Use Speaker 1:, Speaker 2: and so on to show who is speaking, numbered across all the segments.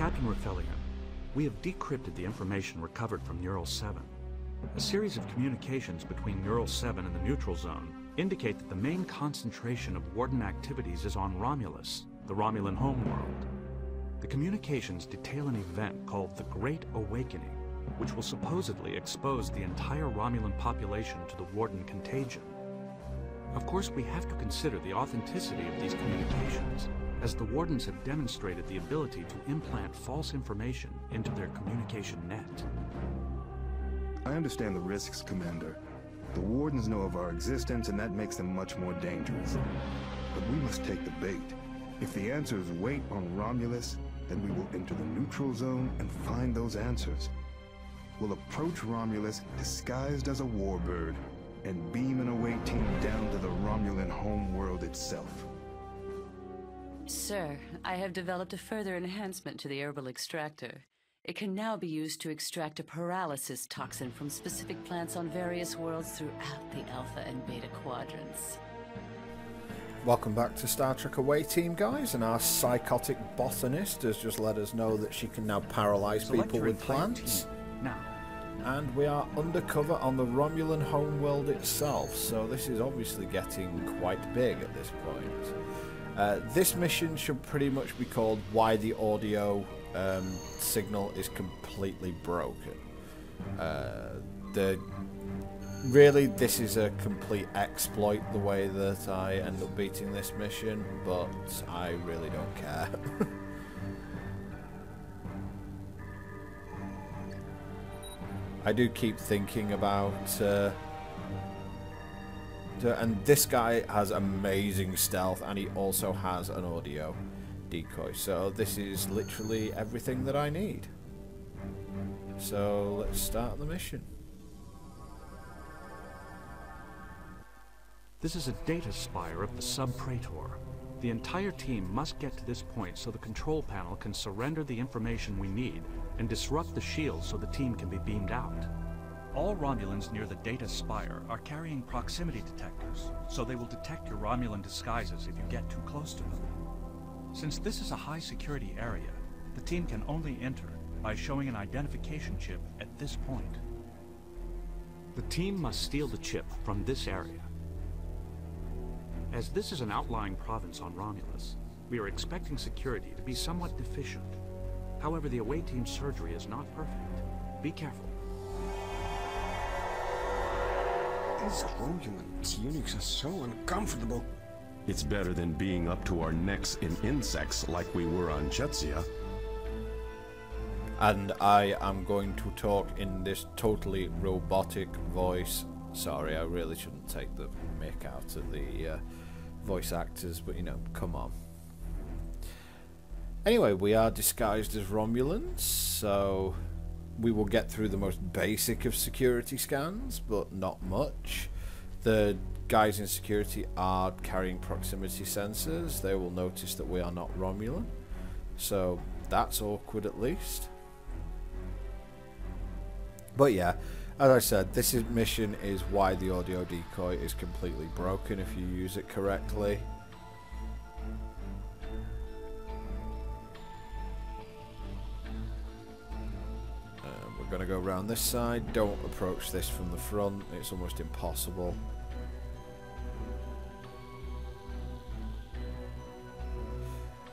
Speaker 1: Captain Raffelian, we have decrypted the information recovered from Neural 7. A series of communications between Neural 7 and the neutral zone indicate that the main concentration of Warden activities is on Romulus, the Romulan homeworld. The communications detail an event called the Great Awakening, which will supposedly expose the entire Romulan population to the Warden contagion. Of course, we have to consider the authenticity of these communications, as the Wardens have demonstrated the ability to implant false information into their communication net.
Speaker 2: I understand the risks, Commander. The Wardens know of our existence, and that makes them much more dangerous. But we must take the bait. If the answers wait on Romulus, then we will enter the neutral zone and find those answers. We'll approach Romulus disguised as a warbird and beam an away team down to the Romulan homeworld itself.
Speaker 3: Sir, I have developed a further enhancement to the herbal extractor. It can now be used to extract a paralysis toxin from specific plants on various worlds throughout the Alpha and Beta quadrants.
Speaker 4: Welcome back to Star Trek Away Team, guys, and our psychotic botanist has just let us know that she can now paralyze people with plants.
Speaker 1: Now.
Speaker 4: And we are undercover on the Romulan homeworld itself, so this is obviously getting quite big at this point. This mission should pretty much be called Why the Audio Signal is Completely Broken. Really, this is a complete exploit, the way that I end up beating this mission, but I really don't care. I do keep thinking about... and this guy has amazing stealth, and he also has an audio decoy, so this is literally everything that I need. So let's start the mission.
Speaker 1: This is a data spire of the Sub-Praetor. The entire team must get to this point so the control panel can surrender the information we need and disrupt the shield so the team can be beamed out. All Romulans near the data spire are carrying proximity detectors, so they will detect your Romulan disguises if you get too close to them. Since this is a high security area, the team can only enter by showing an identification chip at this point. The team must steal the chip from this area. As this is an outlying province on Romulus, we are expecting security to be somewhat deficient. However, the away team surgery is not perfect. Be careful.
Speaker 5: These Romulan tunics are so uncomfortable.
Speaker 6: It's better than being up to our necks in insects like we were on Jetsia.
Speaker 4: And I am going to talk in this totally robotic voice. Sorry, I really shouldn't take the mick out of the voice actors, but you know, come on. Anyway, we are disguised as Romulans, so we will get through the most basic of security scans, but not much. The guys in security are carrying proximity sensors. They will notice that we are not Romulan, so that's awkward at least. But yeah, as I said, this mission is why the audio decoy is completely broken if you use it correctly. We're going to go around this side. Don't approach this from the front, it's almost impossible.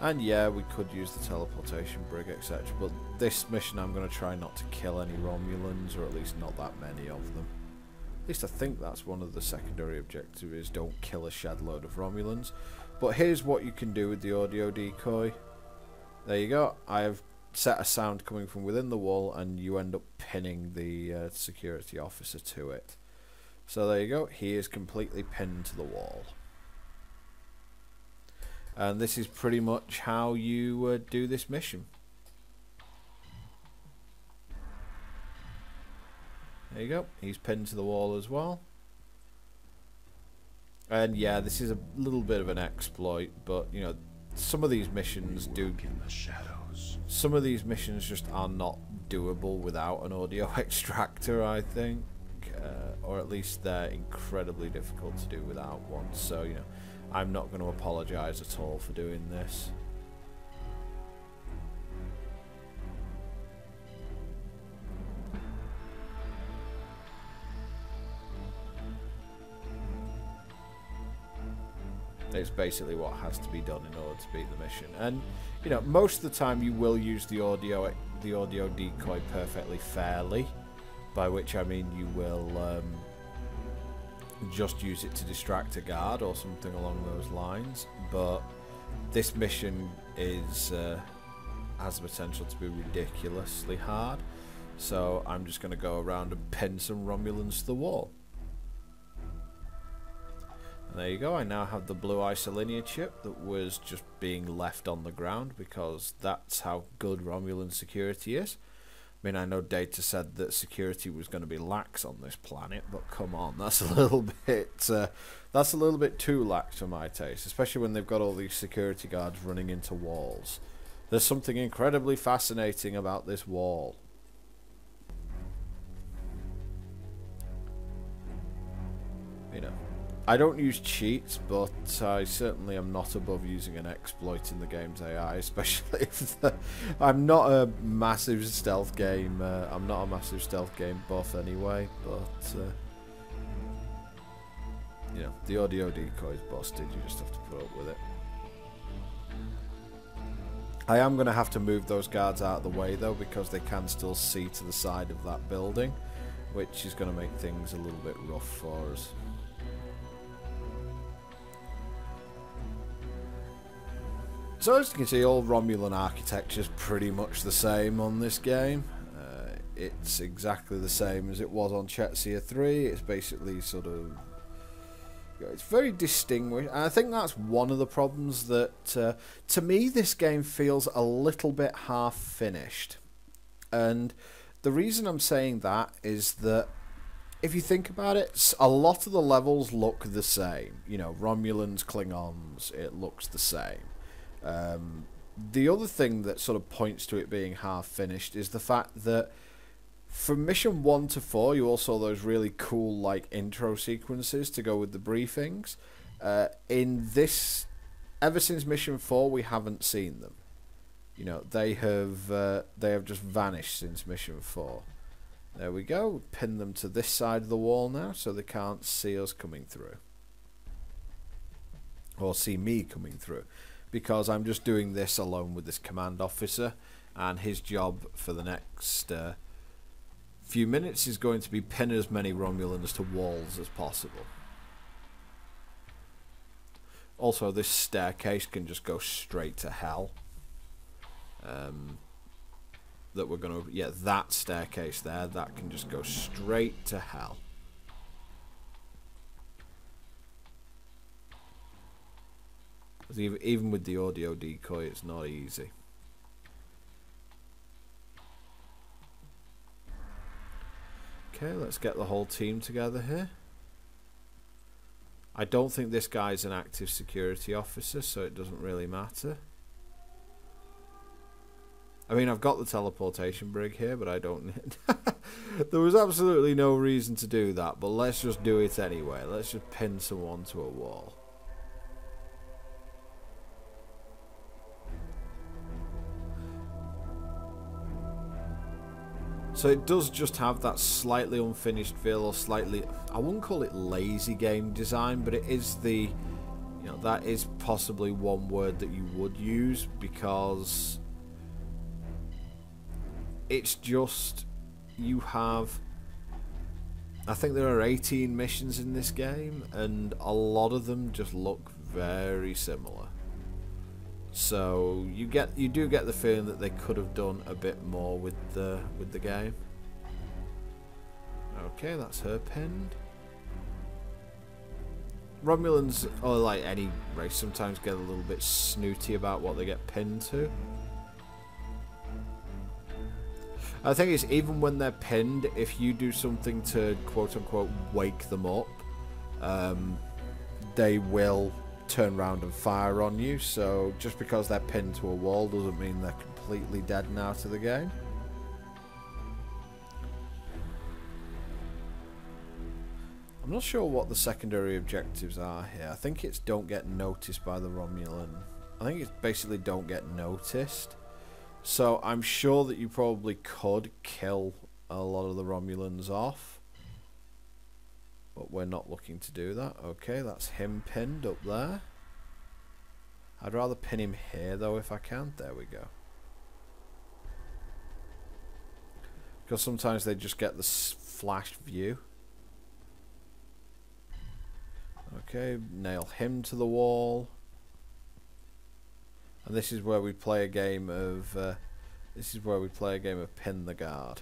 Speaker 4: And yeah, we could use the teleportation brig, etc. But this mission I'm going to try not to kill any Romulans, or at least not that many of them. At least I think that's one of the secondary objectives, is don't kill a shed load of Romulans. But here's what you can do with the audio decoy. There you go. I have set a sound coming from within the wall, and you end up pinning the security officer to it. So there you go. He is completely pinned to the wall. And this is pretty much how you do this mission. There you go. He's pinned to the wall as well. And yeah, this is a little bit of an exploit, but you know, some of these missions do.
Speaker 6: In the shadows.
Speaker 4: Some of these missions just are not doable without an audio extractor, I think, or at least they're incredibly difficult to do without one. So you know, I'm not going to apologise at all for doing this. It's basically what has to be done in order to beat the mission. And you know, most of the time you will use the audio decoy perfectly fairly, by which I mean you will just use it to distract a guard or something along those lines. But this mission is has the potential to be ridiculously hard, so I'm just going to go around and pin some Romulans to the wall. And there you go, I now have the blue isolinear chip that was just being left on the ground because that's how good Romulan security is. I mean, I know Data said that security was going to be lax on this planet, but come on, that's a little bit too lax for my taste, especially when they've got all these security guards running into walls. There's something incredibly fascinating about this wall. You know, I don't use cheats, but I certainly am not above using an exploit in the game's AI, especially if I'm not a massive stealth game. I'm not a massive stealth game buff anyway, but you know, the audio decoy is busted. You just have to put up with it. I am going to have to move those guards out of the way though, because they can still see to the side of that building, which is going to make things a little bit rough for us. So as you can see, all Romulan architecture is pretty much the same on this game. It's exactly the same as it was on Chetsia 3. It's basically sort of... it's very distinguished. And I think that's one of the problems that, to me, this game feels a little bit half-finished. And the reason I'm saying that is that, if you think about it, a lot of the levels look the same. You know, Romulans, Klingons, it looks the same. The other thing that sort of points to it being half-finished is the fact that from mission 1 to 4, you also saw those really cool like intro sequences to go with the briefings. In this, ever since mission 4, we haven't seen them. You know, they have just vanished since mission 4. There we go. Pin them to this side of the wall now, so they can't see us coming through, or see me coming through, because I'm just doing this alone with this command officer, and his job for the next few minutes is going to be pin as many Romulans to walls as possible. Also, this staircase can just go straight to hell. That we're gonna, yeah, that staircase there, that can just go straight to hell. Even with the audio decoy, it's not easy. Okay, let's get the whole team together here. I don't think this guy's an active security officer, so it doesn't really matter. I mean, I've got the teleportation brig here, but I don't... There was absolutely no reason to do that, but let's just do it anyway. Let's just pin someone to a wall. So it does just have that slightly unfinished feel, or slightly, I wouldn't call it lazy game design, but it is the, you know, that is possibly one word that you would use, because it's just, you have, I think there are 18 missions in this game, and a lot of them just look very similar. So you do get the feeling that they could have done a bit more with the game. Okay, that's her pinned. Romulans, or like any race, sometimes get a little bit snooty about what they get pinned to. I think it's even when they're pinned, if you do something to quote-unquote wake them up, they will turn around and fire on you. So just because they're pinned to a wall doesn't mean they're completely dead and out of the game. I'm not sure what the secondary objectives are here. I think it's don't get noticed by the Romulan. I think it's basically don't get noticed. So I'm sure that you probably could kill a lot of the Romulans off, but we're not looking to do that. Okay, that's him pinned up there. I'd rather pin him here though if I can. There we go. Because sometimes they just get the flash view. Okay, nail him to the wall. And this is where we play a game of pin the guard.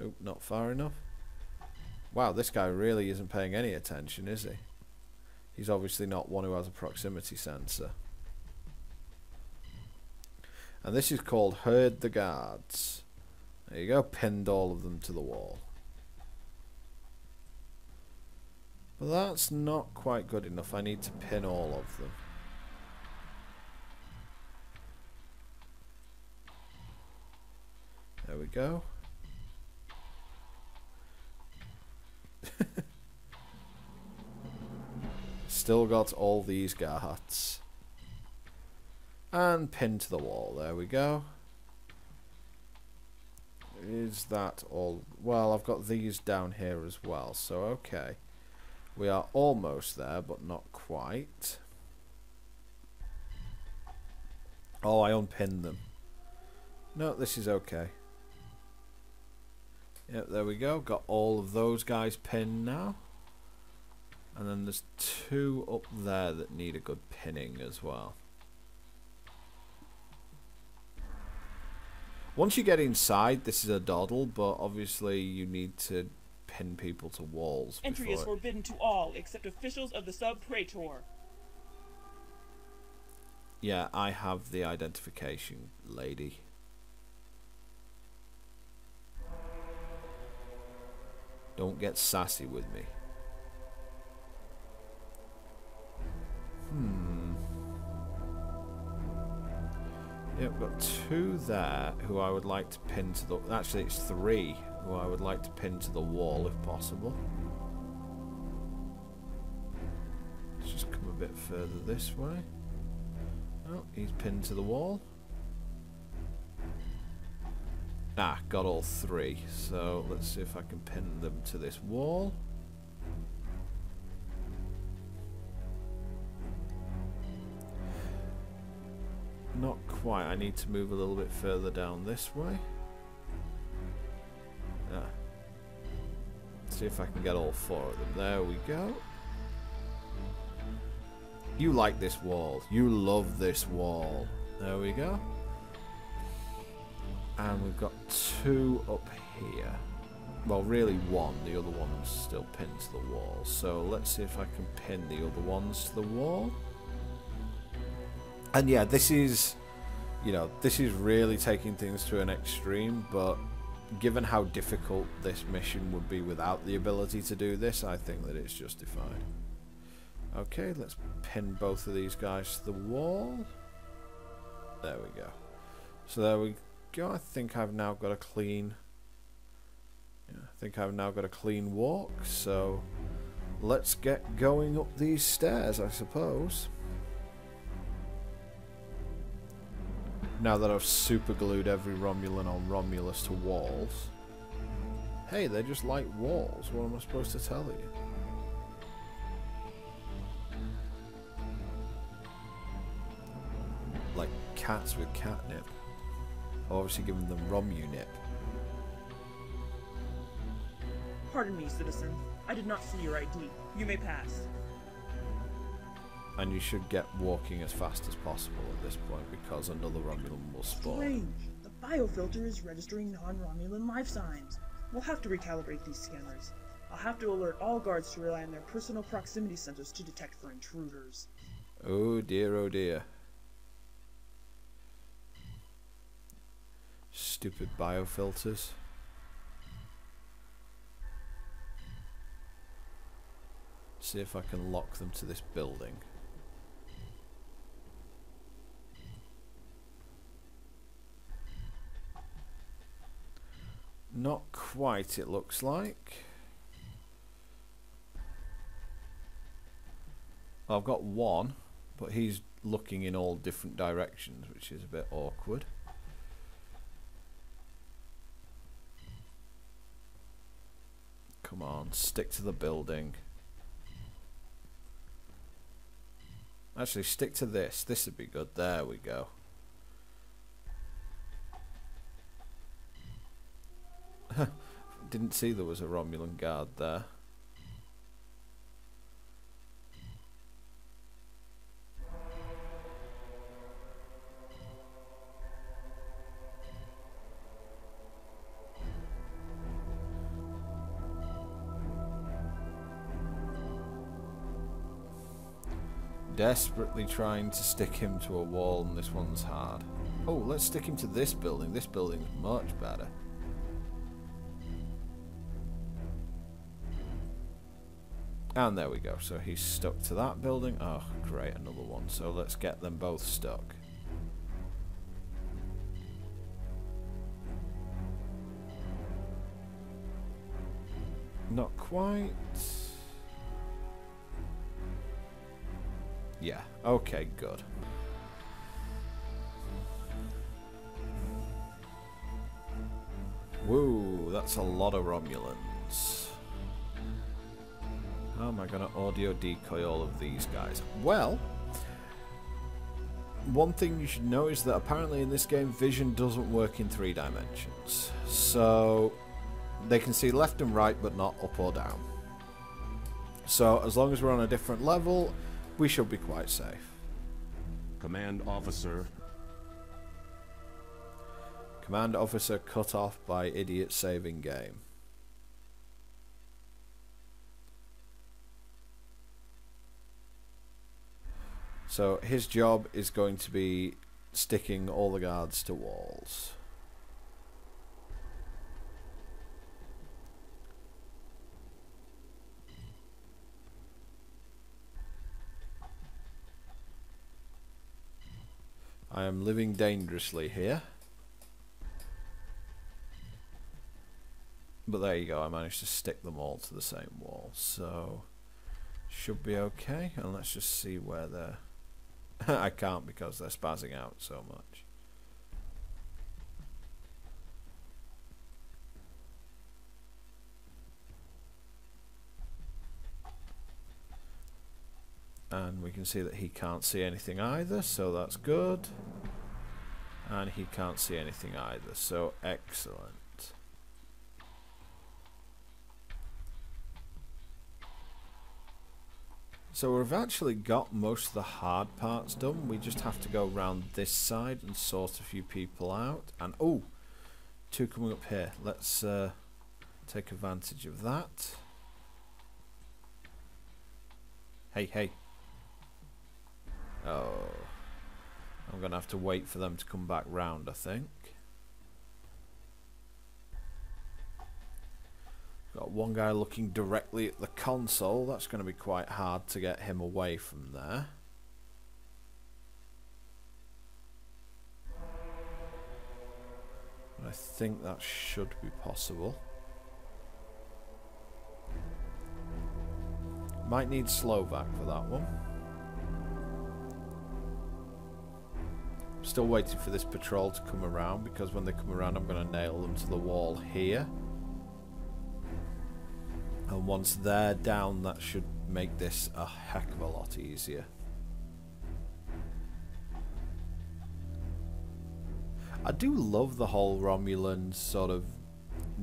Speaker 4: Oh, not far enough. Wow, this guy really isn't paying any attention, is he? He's obviously not one who has a proximity sensor. And this is called Herd the Guards. There you go, pinned all of them to the wall. But that's not quite good enough. I need to pin all of them. There we go. Still got all these guards. And pinned to the wall. There we go. Is that all? Well, I've got these down here as well. So, okay. We are almost there, but not quite. Oh, I unpinned them. No, this is okay. Yep, there we go. Got all of those guys pinned now. And then there's two up there that need a good pinning as well. Once you get inside, this is a doddle, but obviously you need to pin people to walls.
Speaker 7: Entry is forbidden to all except officials of the Sub-Praetor.
Speaker 4: Yeah, I have the identification, lady. Don't get sassy with me. Yep, got two there who I would like to pin to the... Actually, it's three who I would like to pin to the wall if possible. Let's just come a bit further this way. Oh, he's pinned to the wall. Ah, got all three. So let's see if I can pin them to this wall. Not quite. I need to move a little bit further down this way. Ah. See if I can get all four of them. There we go. You like this wall. You love this wall. There we go. And we've got two up here. Well, really one. The other one's still pinned to the wall. So let's see if I can pin the other ones to the wall. And yeah, this is, you know, this is really taking things to an extreme, but given how difficult this mission would be without the ability to do this, I think that it's justified. Okay, let's pin both of these guys to the wall. There we go. So there we go. I think I've now got a clean... Yeah, I think I've now got a clean walk, so let's get going up these stairs, I suppose. Now that I've super glued every Romulan on Romulus to walls. Hey, they're just like walls. What am I supposed to tell you? Like cats with catnip. Obviously giving them Romunip.
Speaker 7: Pardon me, citizen. I did not see your ID. You may pass.
Speaker 4: And you should get walking as fast as possible at this point because another Romulan will spawn.
Speaker 7: Strange. The biofilter is registering non-Romulan life signs. We'll have to recalibrate these scanners. I'll have to alert all guards to rely on their personal proximity sensors to detect for intruders.
Speaker 4: Oh dear, oh dear. Stupid biofilters. See if I can lock them to this building. Not quite, it looks like. Well, I've got one, but he's looking in all different directions, which is a bit awkward. Come on, stick to the building. Actually, stick to this. This would be good. There we go. Didn't see there was a Romulan guard there. Desperately trying to stick him to a wall, and this one's hard. Oh, let's stick him to this building. This building's much better. And there we go. So he's stuck to that building. Oh, great, another one. So let's get them both stuck. Not quite. Yeah, okay, good. Woo, that's a lot of Romulans. How am I going to audio decoy all of these guys? Well, one thing you should know is that apparently in this game vision doesn't work in 3 dimensions. So they can see left and right but not up or down. So as long as we're on a different level, we should be quite safe.
Speaker 6: Command officer.
Speaker 4: Command officer cut off by idiot saving game. So his job is going to be sticking all the guards to walls. I am living dangerously here. But there you go, I managed to stick them all to the same wall, so should be okay. And let's just see where they're... I can't because they're spazzing out so much. And we can see that he can't see anything either, so that's good. And he can't see anything either, so excellent. So we've actually got most of the hard parts done. We just have to go around this side and sort a few people out. And oh, 2 coming up here. Let's take advantage of that. Hey, hey. Oh, I'm going to have to wait for them to come back round, I think. Got one guy looking directly at the console. That's going to be quite hard to get him away from there. But I think that should be possible. Might need Slovak for that one. Still waiting for this patrol to come around, because when they come around I'm going to nail them to the wall here. And once they're down, that should make this a heck of a lot easier. I do love the whole Romulan sort of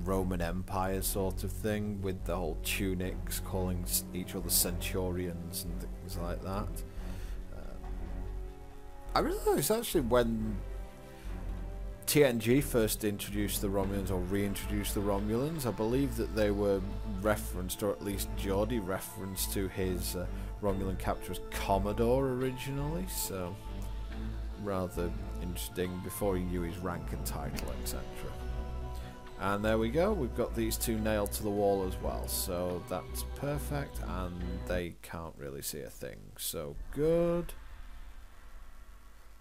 Speaker 4: Roman Empire sort of thing, with the whole tunics calling each other centurions and things like that. I realised actually when TNG first introduced the Romulans, or reintroduced the Romulans, I believe that they were referenced, or at least Geordie referenced to his Romulan capture as Commodore originally, so rather interesting, before he knew his rank and title, etc. And there we go, we've got these 2 nailed to the wall as well, so that's perfect, and they can't really see a thing, so good.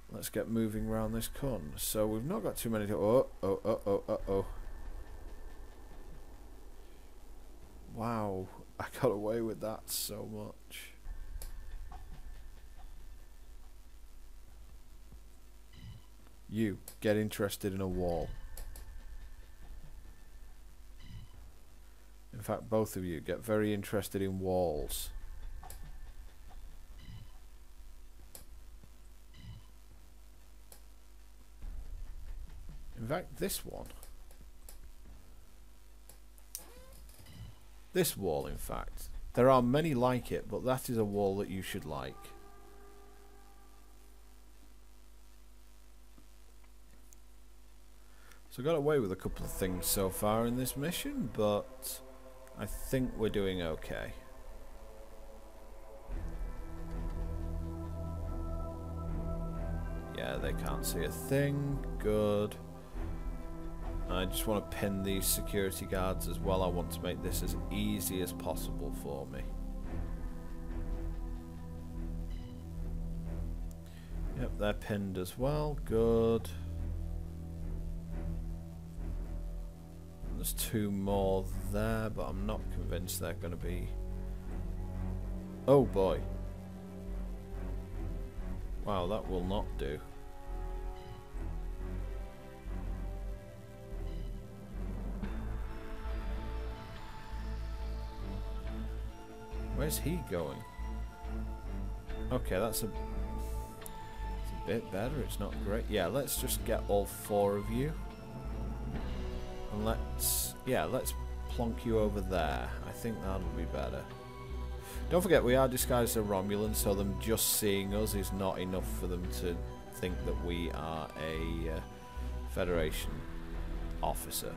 Speaker 4: Let's get moving around this corner. So we've not got too many to... Oh. Wow, I got away with that so much. You, get interested in a wall. In fact, both of you, get very interested in walls. In fact, this one. This wall, in fact. There are many like it, but that is a wall that you should like. So I got away with a couple of things so far in this mission, but I think we're doing okay. Yeah, they can't see a thing. Good. I just want to pin these security guards as well. I want to make this as easy as possible for me. Yep, they're pinned as well. Good. There's two more there, but I'm not convinced they're going to be... Oh boy. Wow, that will not do. Where's he going? Okay, that's a bit better. It's not great. Yeah, let's just get all four of you. And let's plonk you over there. I think that'll be better. Don't forget, we are disguised as Romulans, so them just seeing us is not enough for them to think that we are a Federation officer.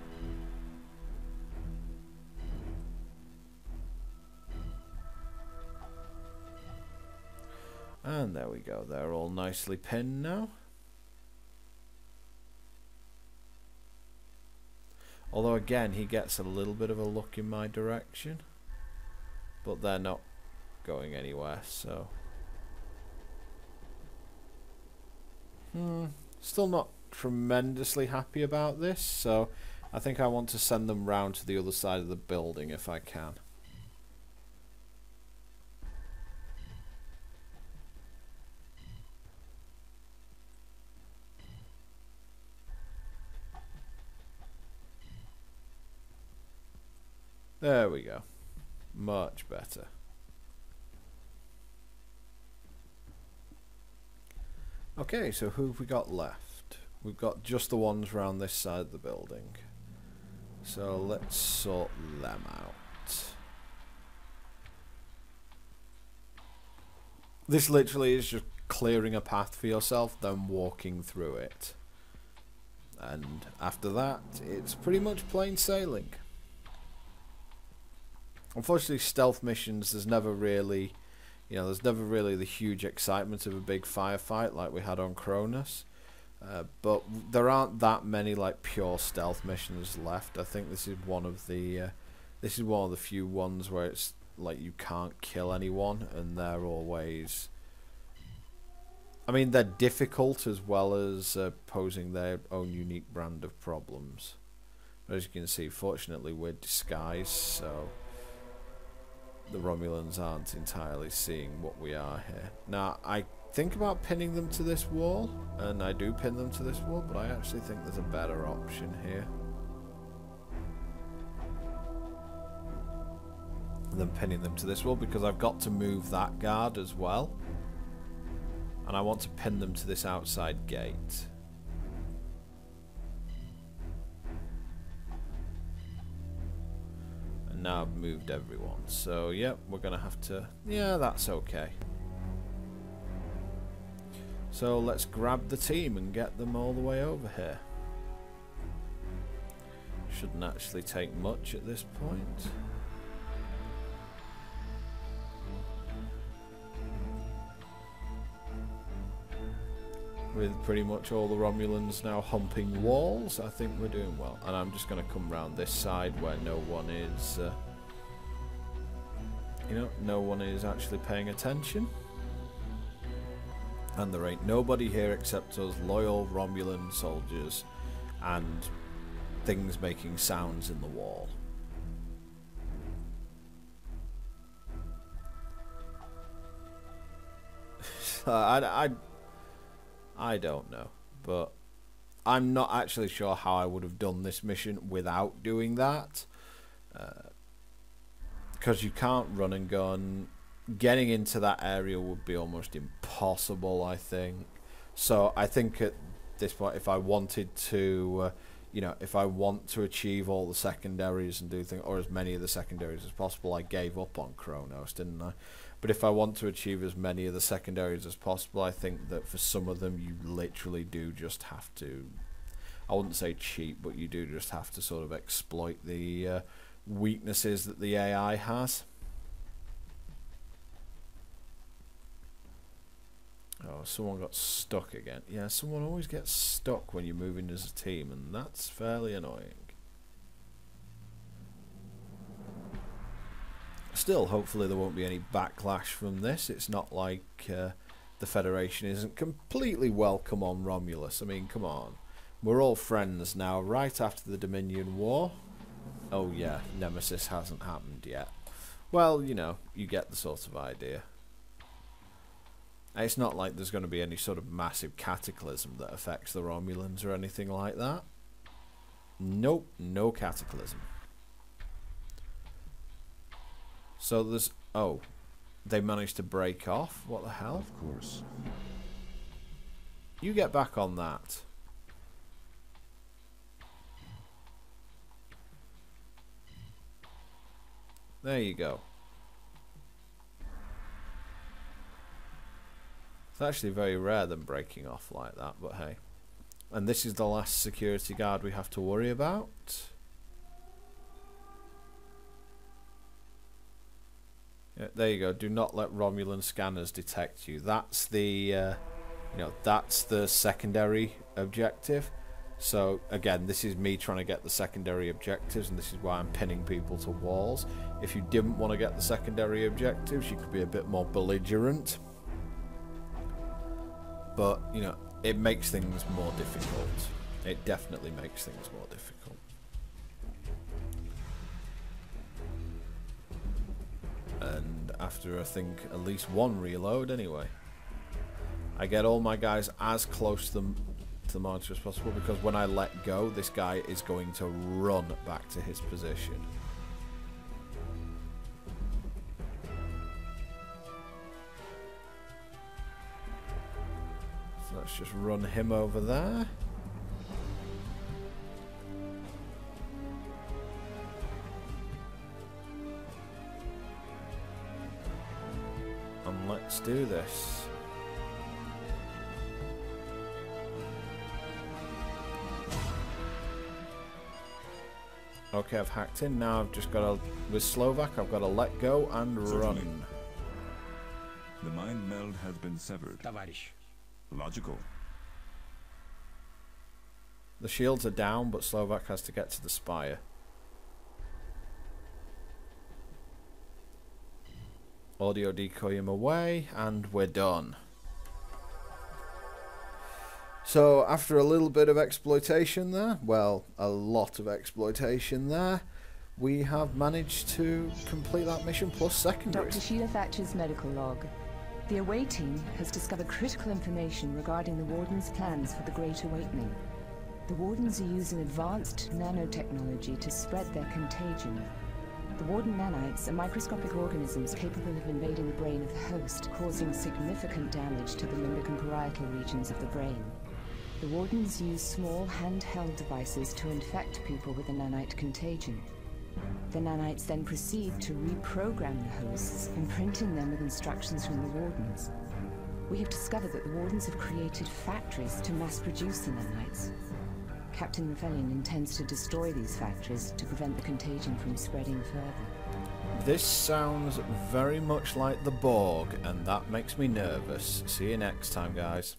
Speaker 4: And there we go. They're all nicely pinned now. Although again, he gets a little bit of a look in my direction. But they're not going anywhere, so... Still not tremendously happy about this, so I think I want to send them round to the other side of the building if I can. There we go. Much better. Okay, so who have we got left? We've got just the ones around this side of the building. So let's sort them out. This literally is just clearing a path for yourself, then walking through it. And after that, it's pretty much plain sailing. Unfortunately, stealth missions, there's never really the huge excitement of a big firefight like we had on Cronus. But there aren't that many like pure stealth missions left. I think this is one of the few ones where it's like you can't kill anyone, and they're always... I mean, they're difficult as well as posing their own unique brand of problems. But as you can see, fortunately we're disguised, so the Romulans aren't entirely seeing what we are here. Now, I think about pinning them to this wall, and I do pin them to this wall, but I actually think there's a better option here than pinning them to this wall, because I've got to move that guard as well, and I want to pin them to this outside gate. Now I've moved everyone, so yep, we're gonna have to... yeah, that's okay. So let's grab the team and get them all the way over here. Shouldn't actually take much at this point. With pretty much all the Romulans now humping walls, I think we're doing well. And I'm just going to come round this side where no one is, no one is actually paying attention. And there ain't nobody here except us loyal Romulan soldiers and things making sounds in the wall. I don't know, but I'm not actually sure how I would have done this mission without doing that, because you can't run and gun. Getting into that area would be almost impossible, I think. So I think at this point, if I wanted to, you know, if I want to achieve all the secondaries and do things, or as many of the secondaries as possible, I gave up on Kronos, didn't I? But if I want to achieve as many of the secondaries as possible, I think that for some of them you literally do just have to, I wouldn't say cheat, but you do just have to sort of exploit the weaknesses that the AI has. Oh, someone got stuck again. Yeah, someone always gets stuck when you're moving as a team, and that's fairly annoying. Still, hopefully there won't be any backlash from this. It's not like the Federation isn't completely welcome on Romulus. I mean, come on. We're all friends now, right after the Dominion War. Oh yeah, Nemesis hasn't happened yet. Well, you know, you get the sort of idea. It's not like there's going to be any sort of massive cataclysm that affects the Romulans or anything like that. Nope, no cataclysm. So there's... oh, they managed to break off? What the hell?
Speaker 6: Of course.
Speaker 4: You get back on that. There you go. It's actually very rare them breaking off like that, but hey. And this is the last security guard we have to worry about. Yeah, there you go. Do not let Romulan scanners detect you. That's the, you know, that's the secondary objective. So again, this is me trying to get the secondary objectives, and this is why I'm pinning people to walls. If you didn't want to get the secondary objectives, you could be a bit more belligerent. But, you know, it makes things more difficult. It definitely makes things more difficult. And after, I think, at least one reload anyway, I get all my guys as close to the monitor as possible, because when I let go, this guy is going to run back to his position. So let's just run him over there. And let's do this. Okay, I've hacked in. Now I've just got to, with Slovak, I've got to let go and
Speaker 8: Certainly.
Speaker 4: run.
Speaker 8: The mind meld has been severed.
Speaker 5: Товарищ.
Speaker 8: Logical.
Speaker 4: The shields are down, but Slovak has to get to the spire. Audio decoy him away, and we're done. So after a little bit of exploitation there, well, a lot of exploitation there, we have managed to complete that mission plus secondaries.
Speaker 9: Dr. Sheila Thatcher's medical log. The Away team has discovered critical information regarding the Warden's plans for the Great Awakening. The Wardens are using advanced nanotechnology to spread their contagion. The Warden nanites are microscopic organisms capable of invading the brain of the host, causing significant damage to the limbic and parietal regions of the brain. The Wardens use small handheld devices to infect people with the nanite contagion. The nanites then proceed to reprogram the hosts, imprinting them with instructions from the Wardens. We have discovered that the Wardens have created factories to mass produce the nanites. Captain Ravellian intends to destroy these factories to prevent the contagion from spreading further.
Speaker 4: This sounds very much like the Borg, and that makes me nervous. See you next time, guys.